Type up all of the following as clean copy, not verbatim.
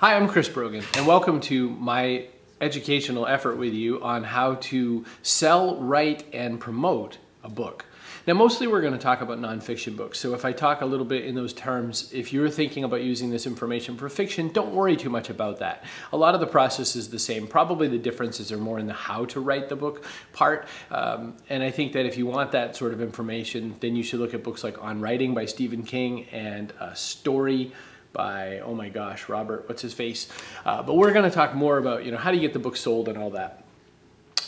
Hi, I'm Chris Brogan, and welcome to my educational effort with you on how to sell, write, and promote a book. Now, mostly we're going to talk about nonfiction books, so if I talk a little bit in those terms, if you're thinking about using this information for fiction, don't worry too much about that. A lot of the process is the same. Probably the differences are more in the how to write the book part, and I think that if you want that sort of information, then you should look at books like On Writing by Stephen King and A Story by, oh my gosh, Robert, what's his face? But we're going to talk more about, how do you get the book sold and all that.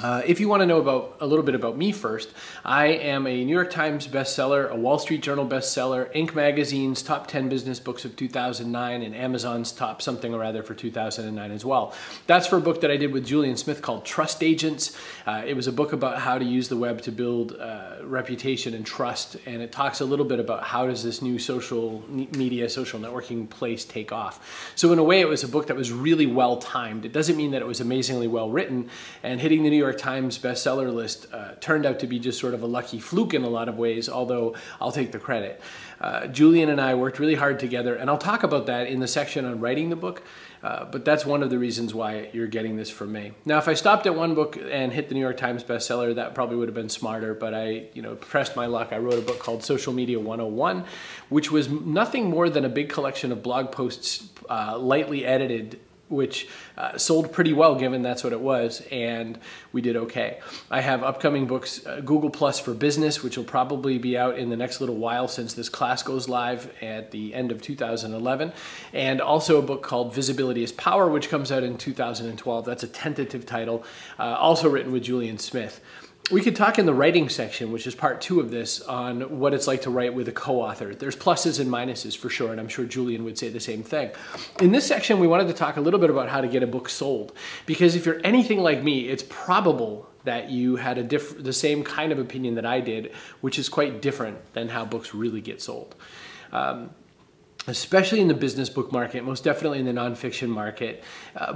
If you want to know a little bit about me first, I am a New York Times bestseller, a Wall Street Journal bestseller, Inc. Magazine's top 10 business books of 2009, and Amazon's top something or other for 2009 as well. That's for a book that I did with Julian Smith called Trust Agents. It was a book about how to use the web to build reputation and trust, and it talks a little bit about how does this new social media, social networking place take off. So in a way, it was a book that was really well timed. It doesn't mean that it was amazingly well written, and hitting the New York Times bestseller list turned out to be just sort of a lucky fluke in a lot of ways, although I'll take the credit. Julian and I worked really hard together, and I'll talk about that in the section on writing the book, but that's one of the reasons why you're getting this from me. Now, if I stopped at one book and hit the New York Times bestseller, that probably would have been smarter, but I pressed my luck. I wrote a book called Social Media 101, which was nothing more than a big collection of blog posts, lightly edited, which sold pretty well given that's what it was, and we did okay. I have upcoming books, Google Plus for Business, which will probably be out in the next little while since this class goes live at the end of 2011, and also a book called Visibility is Power, which comes out in 2012. That's a tentative title, also written with Julian Smith. We could talk in the writing section, which is part 2 of this, on what it's like to write with a co-author. There's pluses and minuses for sure, and I'm sure Julian would say the same thing. In this section, we wanted to talk a little bit about how to get a book sold, because if you're anything like me, it's probable that you had the same kind of opinion that I did, which is quite different than how books really get sold. Especially in the business book market, most definitely in the nonfiction market,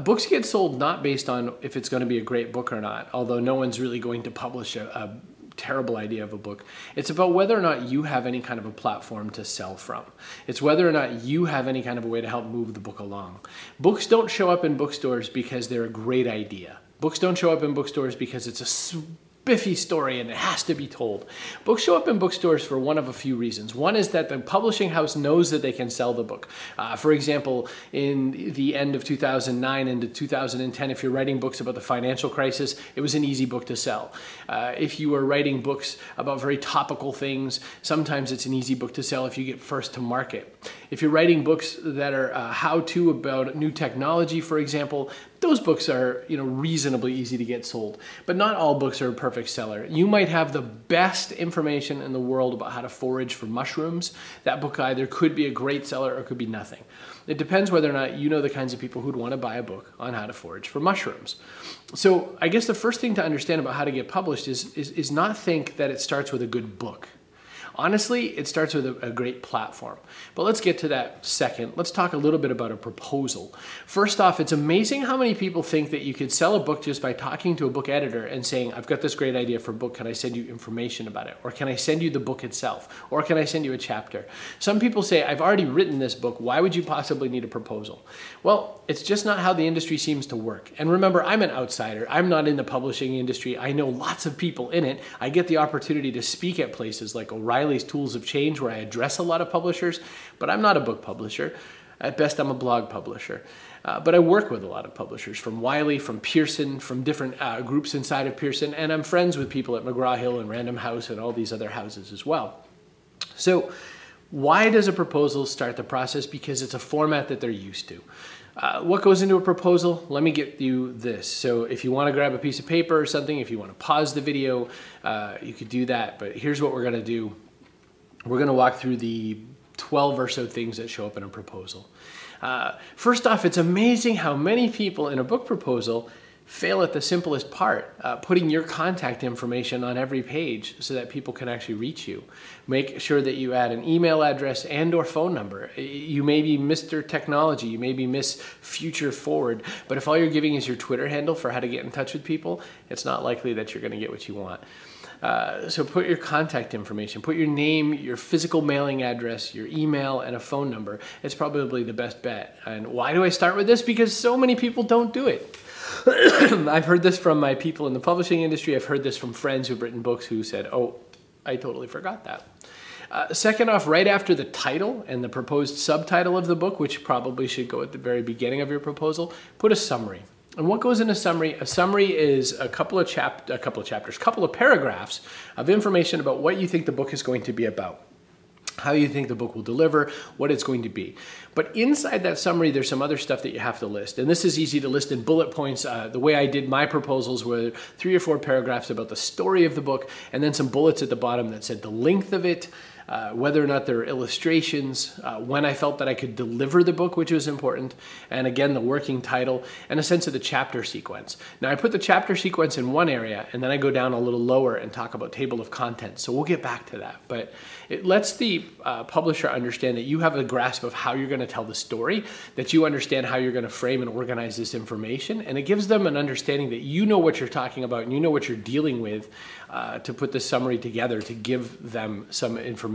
books get sold not based on if it's going to be a great book or not, although no one's really going to publish a terrible idea of a book. It's about whether or not you have any kind of a platform to sell from. It's whether or not you have any kind of a way to help move the book along. Books don't show up in bookstores because they're a great idea. Books don't show up in bookstores because it's a spiffy story and it has to be told. Books show up in bookstores for one of a few reasons. One is that the publishing house knows that they can sell the book. For example, in the end of 2009 into 2010, if you're writing books about the financial crisis, it was an easy book to sell. If you are writing books about very topical things, sometimes it's an easy book to sell if you get first to market. If you're writing books that are how-to about new technology, for example, those books are reasonably easy to get sold. But not all books are a perfect seller. You might have the best information in the world about how to forage for mushrooms. That book either could be a great seller or could be nothing. It depends whether or not you know the kinds of people who'd want to buy a book on how to forage for mushrooms. So I guess the first thing to understand about how to get published is not think that it starts with a good book. Honestly, it starts with a great platform. But let's get to that second. Let's talk a little bit about a proposal. First off, it's amazing how many people think that you could sell a book just by talking to a book editor and saying, I've got this great idea for a book, can I send you information about it? Or can I send you the book itself? Or can I send you a chapter? Some people say, I've already written this book, why would you possibly need a proposal? Well, it's just not how the industry seems to work. And remember, I'm an outsider. I'm not in the publishing industry. I know lots of people in it. I get the opportunity to speak at places like O'Reilly's Tools of Change, where I address a lot of publishers, but I'm not a book publisher. At best, I'm a blog publisher. But I work with a lot of publishers, from Wiley, from Pearson, from different groups inside of Pearson, and I'm friends with people at McGraw-Hill and Random House and all these other houses as well. So why does a proposal start the process? Because it's a format that they're used to. What goes into a proposal? Let me get you this. So if you want to grab a piece of paper or something, if you want to pause the video, you could do that. But here's what we're going to do. We're going to walk through the 12 or so things that show up in a proposal. First off, it's amazing how many people in a book proposal fail at the simplest part, putting your contact information on every page so that people can actually reach you. Make sure that you add an email address and or phone number. You may be Mr. Technology, you may be Miss Future Forward, but if all you're giving is your Twitter handle for how to get in touch with people, it's not likely that you're going to get what you want. So put your contact information, put your name, your physical mailing address, your email, and a phone number. It's probably the best bet. And why do I start with this? Because so many people don't do it. I've heard this from my people in the publishing industry. I've heard this from friends who've written books who said, oh, I totally forgot that. Second off, right after the title and the proposed subtitle of the book, which probably should go at the very beginning of your proposal, put a summary. And what goes in a summary? A summary is a couple of paragraphs of information about what you think the book is going to be about, how you think the book will deliver, what it's going to be. But inside that summary, there's some other stuff that you have to list. And this is easy to list in bullet points. The way I did my proposals were 3 or 4 paragraphs about the story of the book, and then some bullets at the bottom that said the length of it, whether or not there are illustrations, when I felt that I could deliver the book, which was important, and again, the working title, and a sense of the chapter sequence. Now, I put the chapter sequence in one area, and then I go down a little lower and talk about table of contents. So we'll get back to that. But it lets the publisher understand that you have a grasp of how you're going to tell the story, that you understand how you're going to frame and organize this information, and it gives them an understanding that you know what you're talking about and you know what you're dealing with to put this summary together to give them some information.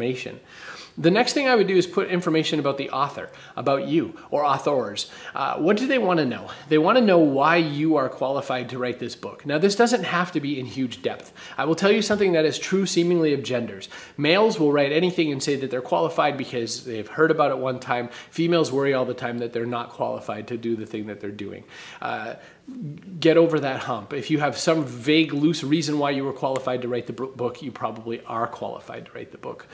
The next thing I would do is put information about the author, about you, or authors. What do they want to know? They want to know why you are qualified to write this book. Now, this doesn't have to be in huge depth. I will tell you something that is true seemingly of genders. Males will write anything and say that they're qualified because they've heard about it one time. Females worry all the time that they're not qualified to do the thing that they're doing. Get over that hump. If you have some vague, loose reason why you were qualified to write the book, you probably are qualified to write the book.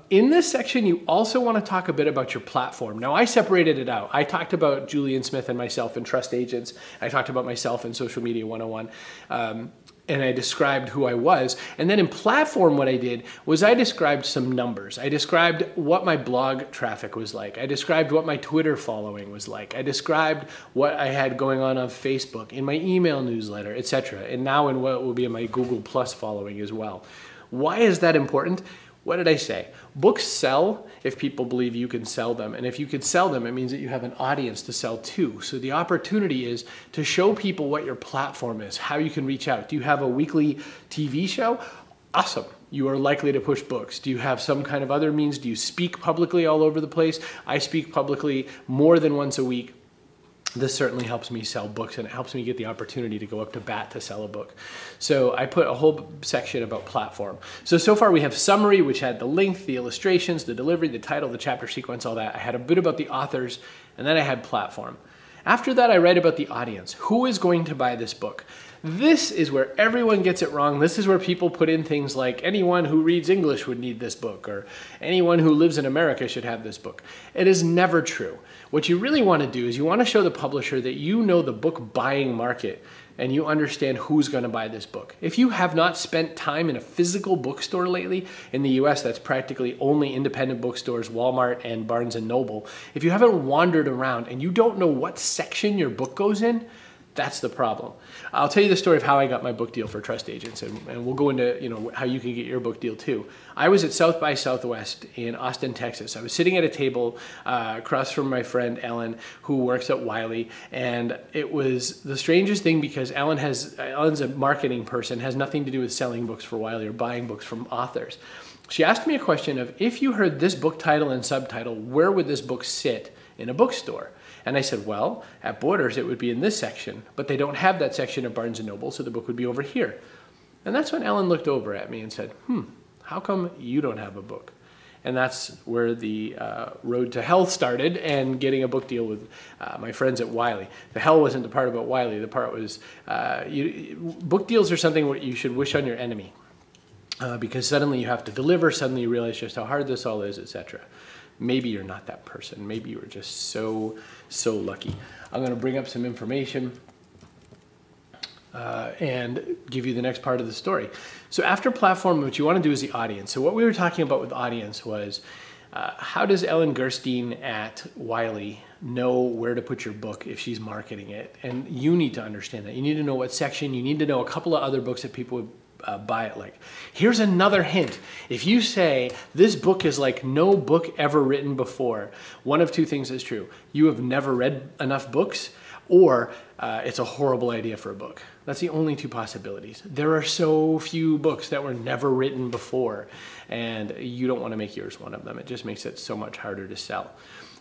In this section, you also want to talk a bit about your platform. Now, I separated it out. I talked about Julian Smith and myself in Trust Agents. I talked about myself in Social Media 101. And I described who I was. And then in platform, what I did was I described some numbers. I described what my blog traffic was like. I described what my Twitter following was like. I described what I had going on Facebook, in my email newsletter, etc. And now in what will be in my Google Plus following as well. Why is that important? What did I say? Books sell if people believe you can sell them. And if you can sell them, it means that you have an audience to sell to. So the opportunity is to show people what your platform is, how you can reach out. Do you have a weekly TV show? Awesome. You are likely to push books. Do you have some kind of other means? Do you speak publicly all over the place? I speak publicly more than once a week. This certainly helps me sell books, and it helps me get the opportunity to go up to bat to sell a book. So I put a whole section about platform. So far we have summary, which had the length, the illustrations, the delivery, the title, the chapter sequence, all that. I had a bit about the authors, and then I had platform. After that, I write about the audience. Who is going to buy this book? This is where everyone gets it wrong. This is where people put in things like anyone who reads English would need this book, or anyone who lives in America should have this book. It is never true. What you really want to do is you want to show the publisher that you know the book buying market and you understand who's going to buy this book. If you have not spent time in a physical bookstore lately, in the US that's practically only independent bookstores, Walmart and Barnes & Noble. If you haven't wandered around and you don't know what section your book goes in, that's the problem. I'll tell you the story of how I got my book deal for Trust Agents, and we'll go into how you can get your book deal too. I was at South by Southwest in Austin, Texas. I was sitting at a table across from my friend Ellen, who works at Wiley, and it was the strangest thing because Ellen's a marketing person, has nothing to do with selling books for Wiley or buying books from authors. She asked me a question of, if you heard this book title and subtitle, where would this book sit in a bookstore? And I said, well, at Borders, it would be in this section, but they don't have that section at Barnes & Noble, so the book would be over here. And that's when Ellen looked over at me and said, how come you don't have a book? And that's where the road to hell started, and getting a book deal with my friends at Wiley. The hell wasn't the part about Wiley. The part was, book deals are something what you should wish on your enemy. Because suddenly you have to deliver, suddenly you realize just how hard this all is, etc. Maybe you're not that person. Maybe you were just so lucky. I'm going to bring up some information and give you the next part of the story. So after platform, what you want to do is the audience. So what we were talking about with audience was, how does Ellen Gerstein at Wiley know where to put your book if she's marketing it? And you need to understand that. You need to know what section. You need to know a couple of other books that people would buy it like. Here's another hint. If you say this book is like no book ever written before, one of two things is true. You have never read enough books, or it's a horrible idea for a book. That's the only two possibilities. There are so few books that were never written before, and you don't want to make yours one of them. It just makes it so much harder to sell.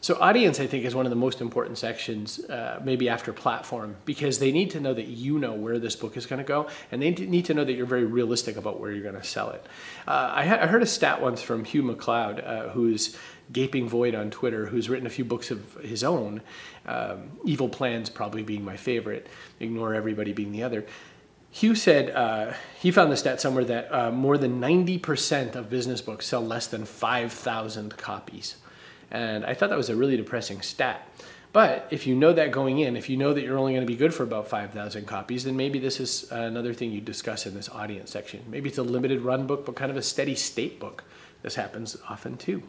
So audience, I think, is one of the most important sections, maybe after platform, because they need to know that you know where this book is going to go, and they need to know that you're very realistic about where you're going to sell it. I heard a stat once from Hugh MacLeod, who's Gaping Void on Twitter, who's written a few books of his own, Evil Plans probably being my favorite, Ignore Everybody being the other. Hugh said he found the stat somewhere that more than 90% of business books sell less than 5,000 copies. And I thought that was a really depressing stat. But if you know that going in, if you know that you're only going to be good for about 5,000 copies, then maybe this is another thing you discuss in this audience section. Maybe it's a limited run book, but kind of a steady state book. This happens often too.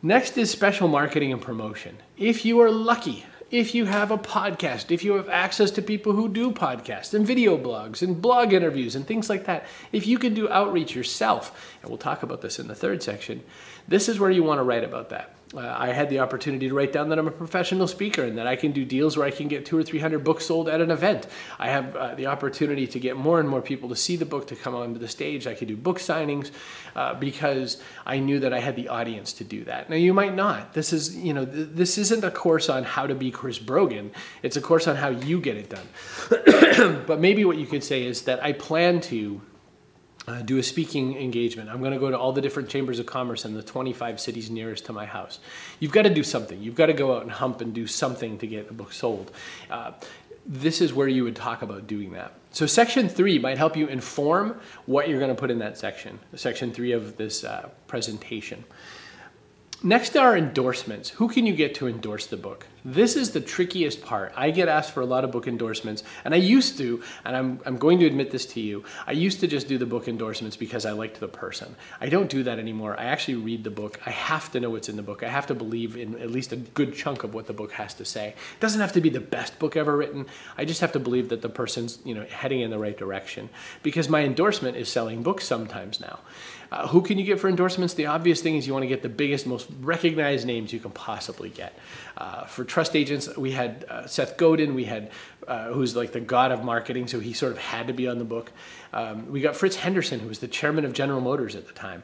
Next is special marketing and promotion. If you are lucky, if you have a podcast, if you have access to people who do podcasts and video blogs and blog interviews and things like that, if you can do outreach yourself, and we'll talk about this in the third section, this is where you want to write about that. I had the opportunity to write down that I'm a professional speaker and that I can do deals where I can get 200 or 300 books sold at an event. I have the opportunity to get more and more people to see the book, to come onto the stage. I could do book signings because I knew that I had the audience to do that. Now you might not. This is, this isn't a course on how to be Chris Brogan. It's a course on how you get it done. But maybe what you could say is that I plan to do a speaking engagement. I'm going to go to all the different chambers of commerce in the 25 cities nearest to my house. You've got to do something. You've got to go out and hump and do something to get a book sold. This is where you would talk about doing that. So section 3 might help you inform what you're going to put in that section, section 3 of this presentation. Next are endorsements. Who can you get to endorse the book? This is the trickiest part. I get asked for a lot of book endorsements, and I used to, and I'm going to admit this to you, I used to just do the book endorsements because I liked the person. I don't do that anymore. I actually read the book. I have to know what's in the book. I have to believe in at least a good chunk of what the book has to say. It doesn't have to be the best book ever written. I just have to believe that the person's heading in the right direction, because my endorsement is selling books sometimes now. Who can you get for endorsements? The obvious thing is you want to get the biggest, most recognized names you can possibly get. For trust agents, we had Seth Godin, we had who's like the god of marketing, so he sort of had to be on the book. We got Fritz Henderson, who was the chairman of General Motors at the time.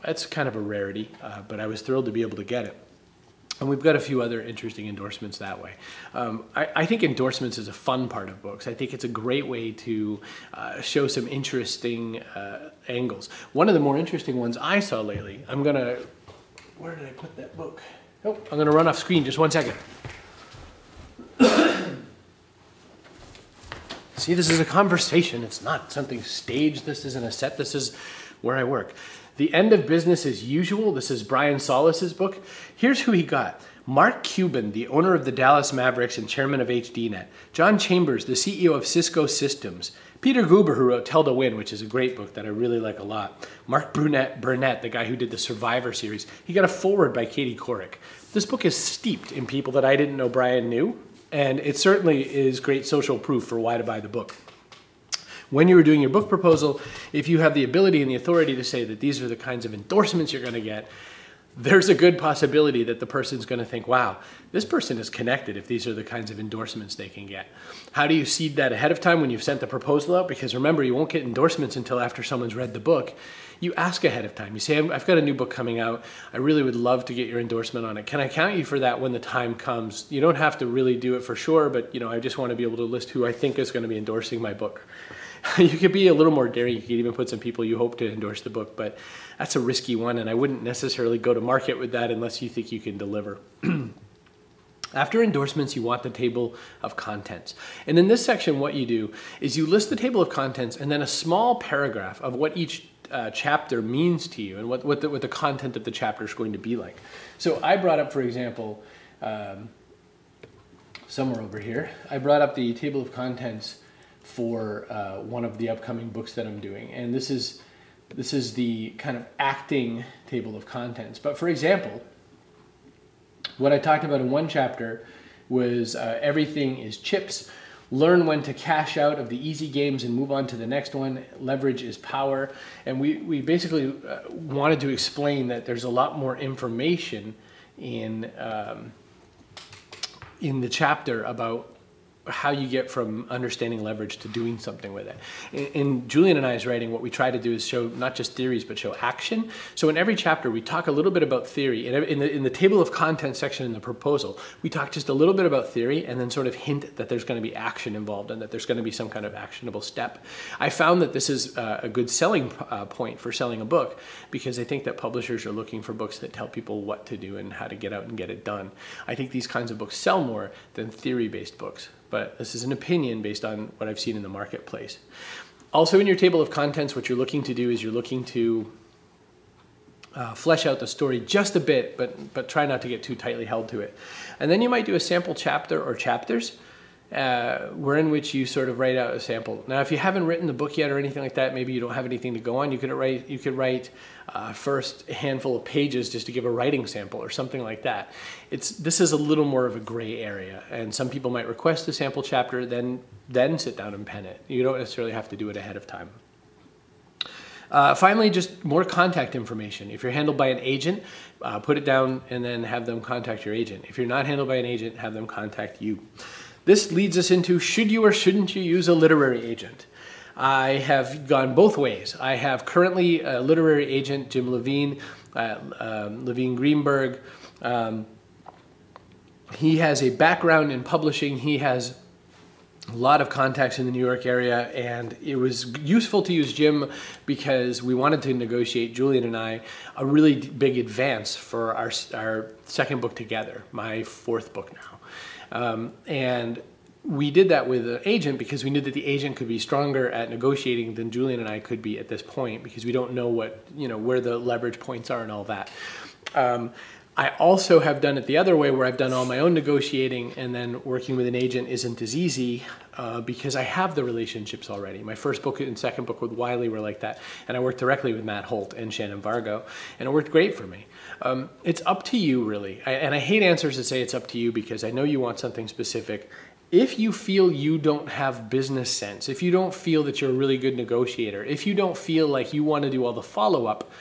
That's kind of a rarity, but I was thrilled to be able to get it. And we've got a few other interesting endorsements that way. I think endorsements is a fun part of books. I think it's a great way to show some interesting angles. One of the more interesting ones I saw lately, where did I put that book? Oh, I'm gonna run off screen, just 1 second. See, this is a conversation. It's not something staged. This isn't a set. This is where I work. The End of Business as Usual. This is Brian Solis's book. Here's who he got. Mark Cuban, the owner of the Dallas Mavericks and chairman of HDNet. John Chambers, the CEO of Cisco Systems. Peter Guber, who wrote Tell to Win, which is a great book that I really like a lot. Mark Burnett, the guy who did the Survivor series. He got a foreword by Katie Couric. This book is steeped in people that I didn't know Brian knew, and it certainly is great social proof for why to buy the book. When you were doing your book proposal, if you have the ability and the authority to say that these are the kinds of endorsements you're going to get, there's a good possibility that the person's going to think, wow, this person is connected if these are the kinds of endorsements they can get. How do you seed that ahead of time when you've sent the proposal out? Because remember, you won't get endorsements until after someone's read the book. You ask ahead of time. You say, I've got a new book coming out. I really would love to get your endorsement on it. Can I count you for that when the time comes? You don't have to really do it for sure, but I just want to be able to list who I think is going to be endorsing my book. You could be a little more daring. You could even put some people you hope to endorse the book, but that's a risky one, and I wouldn't necessarily go to market with that unless you think you can deliver. After endorsements, you want the table of contents. And in this section, what you do is you list the table of contents and then a small paragraph of what each chapter means to you and what the content of the chapter is going to be like. So I brought up, for example, somewhere over here, I brought up the table of contents for one of the upcoming books that I'm doing. And this is the kind of acting table of contents. But for example, what I talked about in one chapter was everything is chips. Learn when to cash out of the easy games and move on to the next one. Leverage is power. And we basically wanted to explain that there's a lot more information in the chapter about how you get from understanding leverage to doing something with it. In Julian and I's writing, what we try to do is show not just theories, but show action. So in every chapter, we talk a little bit about theory. In the table of contents section in the proposal, we talk just a little bit about theory and then sort of hint that there's going to be action involved and that there's going to be some kind of actionable step. I found that this is a good selling point for selling a book, because I think that publishers are looking for books that tell people what to do and how to get out and get it done. I think these kinds of books sell more than theory-based books. But this is an opinion based on what I've seen in the marketplace. Also in your table of contents, what you're looking to do is you're looking to flesh out the story just a bit, but try not to get too tightly held to it. And then you might do a sample chapter or chapters, in which you sort of write out a sample. Now, if you haven't written the book yet or anything like that, maybe you don't have anything to go on, you could write first a handful of pages just to give a writing sample or something like that. This is a little more of a gray area, and some people might request a sample chapter, then sit down and pen it. You don't necessarily have to do it ahead of time. Finally, just more contact information. If you're handled by an agent, put it down and then have them contact your agent. If you're not handled by an agent, have them contact you. This leads us into, should you or shouldn't you use a literary agent? I have gone both ways. I have currently a literary agent, Jim Levine, Levine Greenberg. He has a background in publishing. He has a lot of contacts in the New York area, and it was useful to use Jim because we wanted to negotiate, Julian and I, a really big advance for our second book together, my fourth book now. And we did that with an agent because we knew that the agent could be stronger at negotiating than Julian and I could be at this point, because we don't know where the leverage points are and all that. I also have done it the other way, where I've done all my own negotiating, and then working with an agent isn't as easy because I have the relationships already. My first book and second book with Wiley were like that, and I worked directly with Matt Holt and Shannon Vargo, and it worked great for me. It's up to you, really. And I hate answers that say it's up to you, because I know you want something specific. If you feel you don't have business sense, if you don't feel that you're a really good negotiator, if you don't feel like you want to do all the follow-up,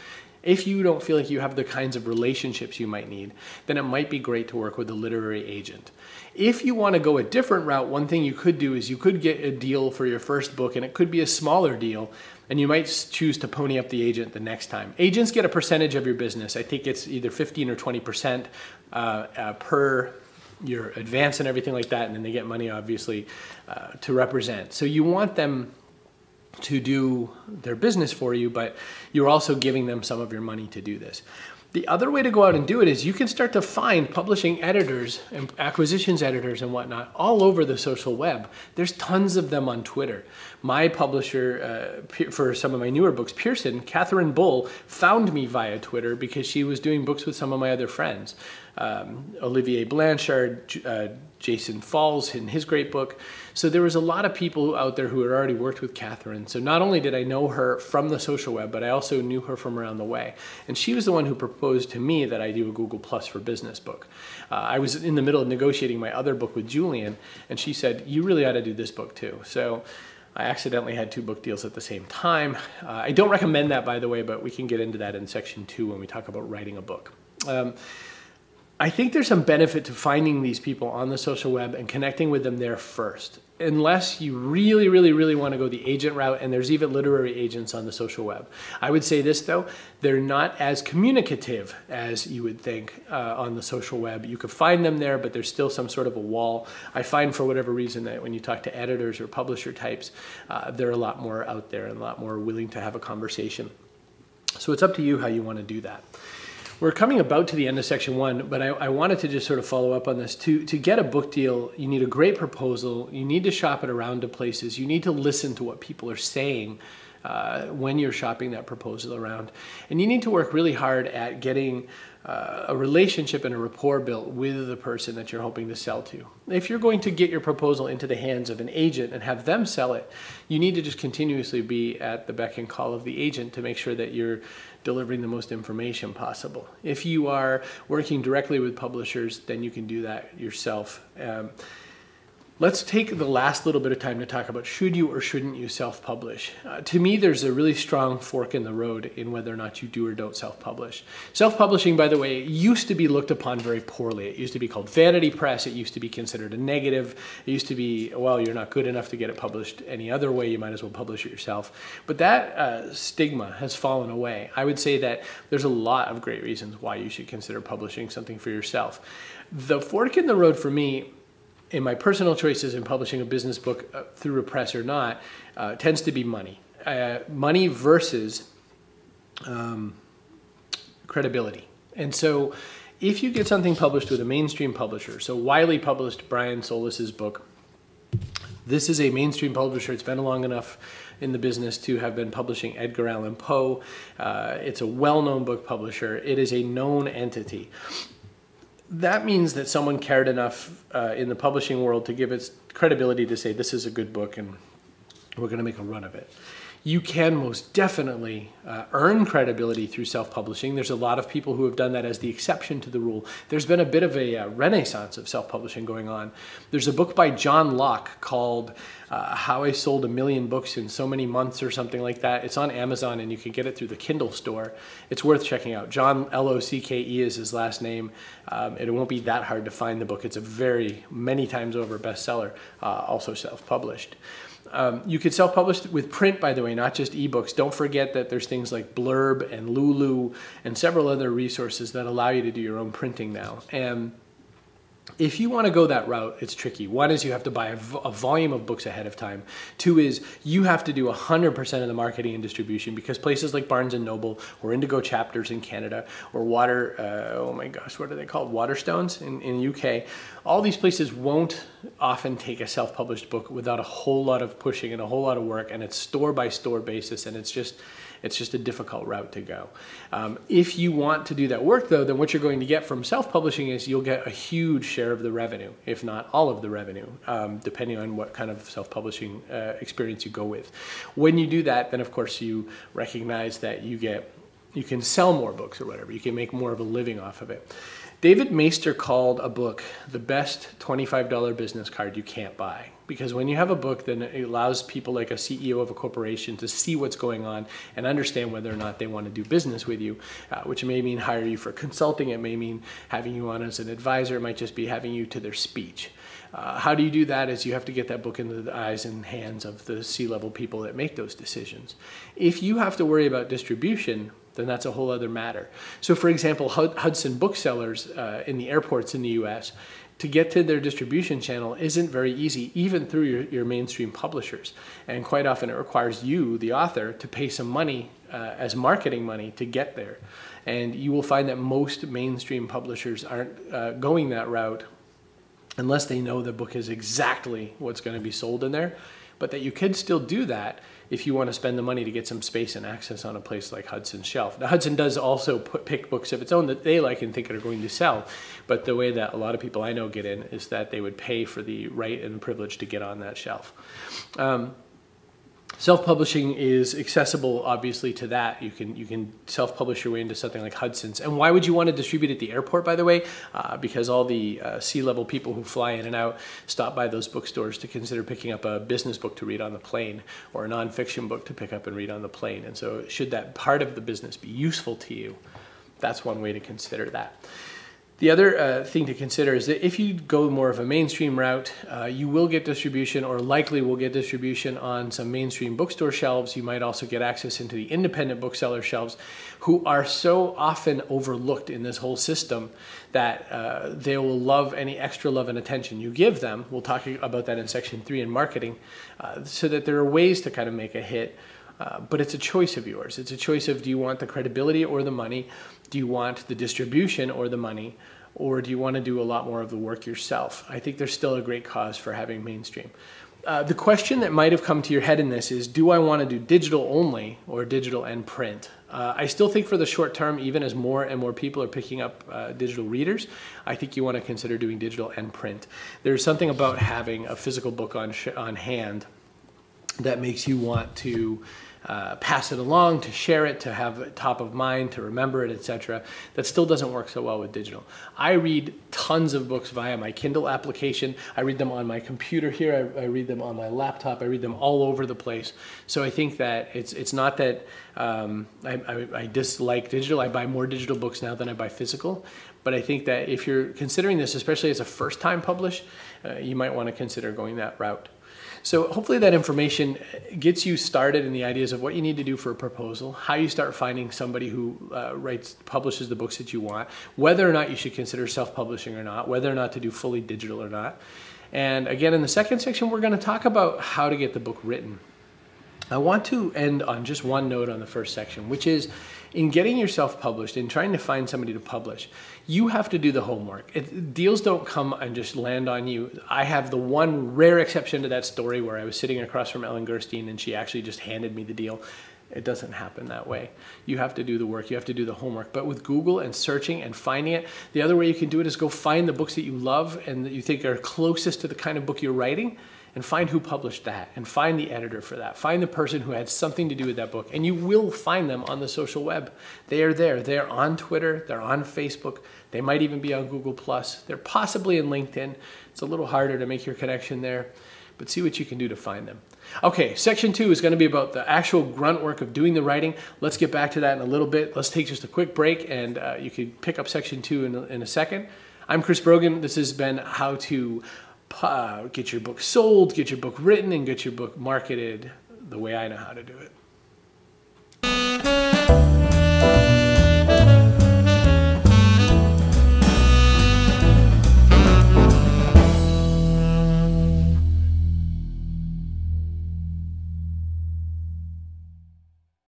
if you don't feel like you have the kinds of relationships you might need, then it might be great to work with a literary agent. If you want to go a different route, one thing you could do is you could get a deal for your first book, and it could be a smaller deal, and you might choose to pony up the agent the next time. Agents get a percentage of your business. I think it's either 15 or 20% per your advance and everything like that, and then they get money, obviously, to represent. So you want them to do their business for you, but you're also giving them some of your money to do this. The other way to go out and do it is you can start to find publishing editors and acquisitions editors and whatnot all over the social web. There's tons of them on Twitter. My publisher for some of my newer books, Pearson, Catherine Bull, found me via Twitter because she was doing books with some of my other friends. Olivier Blanchard, Jason Falls in his great book. So there was a lot of people out there who had already worked with Catherine. So not only did I know her from the social web, but I also knew her from around the way. And she was the one who proposed to me that I do a Google Plus for Business book. I was in the middle of negotiating my other book with Julian, and she said, you really ought to do this book too. So I accidentally had two book deals at the same time. I don't recommend that, by the way, but we can get into that in section 2 when we talk about writing a book. I think there's some benefit to finding these people on the social web and connecting with them there first, unless you really, really, really want to go the agent route, and there's even literary agents on the social web. I would say this, though, they're not as communicative as you would think on the social web. You could find them there, but there's still some sort of a wall. I find, for whatever reason, that when you talk to editors or publisher types, they're a lot more out there and a lot more willing to have a conversation. So it's up to you how you want to do that. We're coming about to the end of section 1, but I wanted to just sort of follow up on this. To get a book deal, you need a great proposal. You need to shop it around to places. You need to listen to what people are saying when you're shopping that proposal around. And you need to work really hard at getting a relationship and a rapport built with the person that you're hoping to sell to. If you're going to get your proposal into the hands of an agent and have them sell it, you need to just continuously be at the beck and call of the agent to make sure that you're delivering the most information possible. If you are working directly with publishers, then you can do that yourself. Let's take the last little bit of time to talk about should you or shouldn't you self-publish. To me, there's a really strong fork in the road in whether or not you do or don't self-publish. Self-publishing, by the way, used to be looked upon very poorly. It used to be called vanity press. It used to be considered a negative. It used to be, well, you're not good enough to get it published any other way. You might as well publish it yourself. But that stigma has fallen away. I would say that there's a lot of great reasons why you should consider publishing something for yourself. The fork in the road for me, in my personal choices in publishing a business book through a press or not, tends to be money. Money versus credibility. And so if you get something published with a mainstream publisher, so Wiley published Brian Solis's book. This is a mainstream publisher. It's been long enough in the business to have been publishing Edgar Allan Poe. It's a well-known book publisher. It is a known entity. That means that someone cared enough in the publishing world to give its credibility to say this is a good book and we're going to make a run of it. You can most definitely earn credibility through self-publishing. There's a lot of people who have done that as the exception to the rule. There's been a bit of a renaissance of self-publishing going on. There's a book by John Locke called How I Sold 1 Million Books in So Many Months or something like that. It's on Amazon and you can get it through the Kindle store. It's worth checking out. John, L-O-C-K-E is his last name. It won't be that hard to find the book. It's a very, many times over bestseller, also self-published. You could self-publish with print, by the way, not just ebooks. Don't forget that there's things like Blurb and Lulu and several other resources that allow you to do your own printing now. And if you want to go that route, it's tricky. One is you have to buy a volume of books ahead of time. Two is you have to do 100% of the marketing and distribution because places like Barnes & Noble or Indigo Chapters in Canada or oh my gosh, what are they called? Waterstones in UK. All these places won't often take a self-published book without a whole lot of pushing and a whole lot of work, and it's store-by-store basis, and it's just a difficult route to go. If you want to do that work, though, then what you're going to get from self-publishing is you'll get a huge share of the revenue, if not all of the revenue, depending on what kind of self-publishing experience you go with. When you do that, then of course you recognize that you can sell more books or whatever. You can make more of a living off of it. David Maister called a book the best $25 business card you can't buy. Because when you have a book, then it allows people like a CEO of a corporation to see what's going on and understand whether or not they want to do business with you, which may mean hire you for consulting. It may mean having you on as an advisor. It might just be having you to their speech. How do you do that is you have to get that book into the eyes and hands of the C-level people that make those decisions. If you have to worry about distribution, then that's a whole other matter. So for example, Hudson booksellers in the airports in the US, to get to their distribution channel isn't very easy, even through your mainstream publishers. And quite often it requires you, the author, to pay some money as marketing money to get there. And you will find that most mainstream publishers aren't going that route unless they know the book is exactly what's going to be sold in there. But that you could still do that if you want to spend the money to get some space and access on a place like Hudson's shelf. Now, Hudson does also pick books of its own that they like and think are going to sell, but the way that a lot of people I know get in is that they would pay for the right and the privilege to get on that shelf. Self-publishing is accessible, obviously, to that. You can self-publish your way into something like Hudson's. And why would you want to distribute at the airport, by the way? Because all the C-level people who fly in and out stop by those bookstores to consider picking up a business book to read on the plane or a nonfiction book to pick up and read on the plane. And so should that part of the business be useful to you, that's one way to consider that. The other thing to consider is that if you go more of a mainstream route, you will get distribution, or likely will get distribution on some mainstream bookstore shelves. You might also get access into the independent bookseller shelves, who are so often overlooked in this whole system that they will love any extra love and attention you give them. We'll talk about that in section 3 in marketing, so that there are ways to kind of make a hit. But it's a choice of yours. It's a choice of, do you want the credibility or the money? Do you want the distribution or the money? Or do you want to do a lot more of the work yourself? I think there's still a great cause for having mainstream. The question that might have come to your head in this is, do I want to do digital only or digital and print? I still think for the short term, even as more and more people are picking up digital readers, I think you want to consider doing digital and print. There's something about having a physical book on hand that makes you want to pass it along, to share it, to have it top of mind, to remember it, etc. That still doesn't work so well with digital. I read tons of books via my Kindle application. I read them on my computer here. I read them on my laptop. I read them all over the place. So I think that it's not that I dislike digital. I buy more digital books now than I buy physical. But I think that if you're considering this, especially as a first-time publish, you might want to consider going that route. So hopefully that information gets you started in the ideas of what you need to do for a proposal, how you start finding somebody who publishes the books that you want, whether or not you should consider self-publishing or not, whether or not to do fully digital or not. And again, in the second section, we're going to talk about how to get the book written. I want to end on just one note on the first section, which is in getting yourself published, in trying to find somebody to publish, you have to do the homework. Deals don't come and just land on you. I have the one rare exception to that story where I was sitting across from Ellen Gerstein and she actually just handed me the deal. It doesn't happen that way. You have to do the work, you have to do the homework. But with Google and searching and finding it, the other way you can do it is go find the books that you love and that you think are closest to the kind of book you're writing, and find who published that, and find the editor for that. Find the person who had something to do with that book, and you will find them on the social web. They are there. They're on Twitter. They're on Facebook. They might even be on Google+. They're possibly in LinkedIn. It's a little harder to make your connection there, but see what you can do to find them. Okay, section 2 is going to be about the actual grunt work of doing the writing. Let's get back to that in a little bit. Let's take just a quick break, and you can pick up section 2 in a second. I'm Chris Brogan. This has been how to get your book sold, get your book written, and get your book marketed the way I know how to do it.